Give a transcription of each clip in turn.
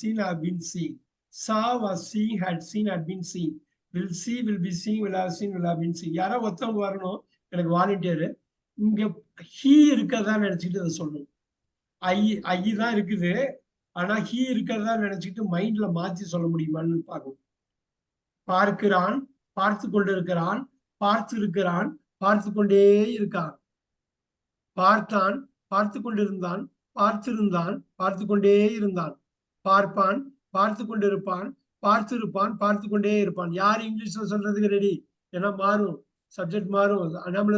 seen, have been seen. Saw was seeing, had seen, had been seen. Will see, will be seeing, will have seen, will have been seen. யாரோ ஒருத்தவங்க வரணும் எனக்கு volunteer. இங்க he இருக்கிறதா நினைச்சிட்டு அதை சொல்லணும். ஐ தான் இருக்குது, ஆனா ஹீ இருக்கிறதா நினைச்சிட்டு மைண்ட்ல மாத்தி சொல்ல முடியுமான்னு பார்க்கணும். பார்க்கிறான், பார்த்து கொண்டிருக்கிறான், பார்த்து இருக்கிறான், பார்த்து கொண்டே இருக்கான். பார்த்தான், பார்த்து கொண்டிருந்தான், பார்த்திருந்தான், பார்த்து கொண்டே இருந்தான். பார்ப்பான், பார்த்து கொண்டிருப்பான், பார்த்திருப்பான், பார்த்து கொண்டே இருப்பான். யார் இங்கிலீஷ்ல சொல்றதுக்கு ரெடி? ஏன்னா மாறும், சப்ஜெக்ட் மாறும், நம்மள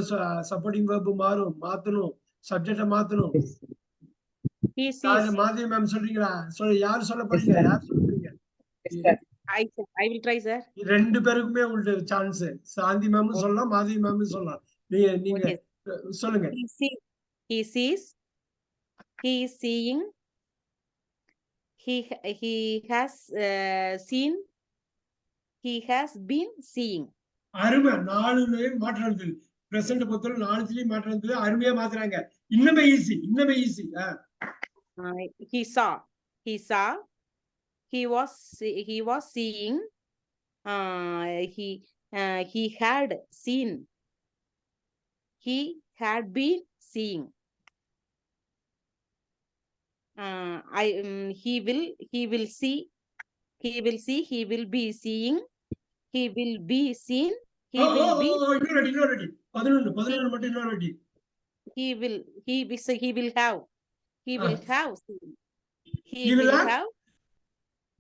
சப்போர்ட்டிங் வெர்ப் மாறும், மாத்தணும், சப்ஜெக்ட மாத்தணும். மாதவி மேம் சொல்றீங்களா? யார் சொல்ல போறீங்க? யார் சொல்ல போறீங்க? I will try, sir. ரெண்டு பேருக்குமே உங்களுக்கு சான்ஸ். சாந்தி மேம் சொல்லலாம், மாதவி மேம் சொல்லலாம். நீங்க சொல்லுங்க. He sees, he is seeing, he has seen, he has been seeing. அருமை. நாலுலயும் மாற்றம் இருந்தது. பிரசன்ட் பொறுத்தவரை நாலுலயும் மாற்றம் இருந்தது. அருமையா மாத்துறாங்க. இன்னுமே ஈஸி, இன்னுமே easy. He saw, he was seeing, he had seen, he had been seeing. He will see, he will be seeing, he will be seen, he will be. இன்னொரு 11 மட்டும் இன்னொரு வாட்டி. He will have, he will have seen,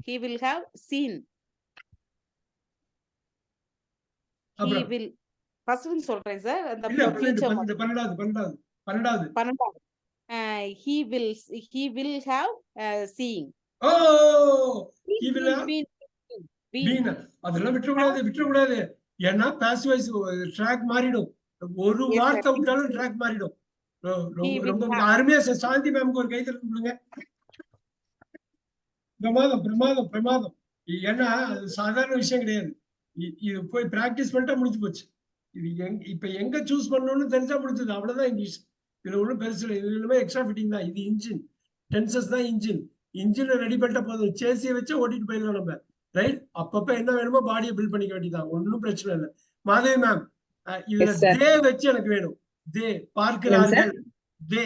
he will have seen, he will. First one சொல்றேன் sir. அந்த future 12வது he will have seeing. he will have been. அதெல்லாம் விட்டுறக்கூடாது. ஏன்னா பாசிவ் வாய்ஸ் ட்ராக் மாறிடும். ஒரு வார்த்தை விட்டாலும் ட்ராக் மாறிடும். ரொம்ப அருமையா. சாந்தி மேம்க்கு ஒரு கை தட்டி கொடுங்க. பிரமாதம். ஏன்னா அது சாதாரண விஷயம் கிடையாது. இது போய் பிராக்டிஸ் பண்ணிட்டா முடிஞ்சு போச்சு. இது இப்ப எங்க சூஸ் பண்ணணும்னு தெரிஞ்சா முடிஞ்சது. அவ்வளவுதான் இங்கிலீஷ். இதுல ஒன்றும் பெருசு இல்லை. இதுல எக்ஸ்ட்ரா ஃபிட்டிங் தான். இது இன்ஜின், டென்சஸ் தான் இன்ஜின். இன்ஜினை ரெடி பண்ணிட்டா போதும். சேசியை வச்சு ஓட்டிட்டு போயிடலாம் நம்ம. ரைட்? அப்பப்ப என்ன வேணுமோ பாடியை பில்ட் பண்ணிக்க வேண்டியதான். ஒன்னும் பிரச்சனை இல்லை. மாதவி மேம், இதுல தே வச்சு எனக்கு வேணும். தே பார்க்கிறார்கள். தே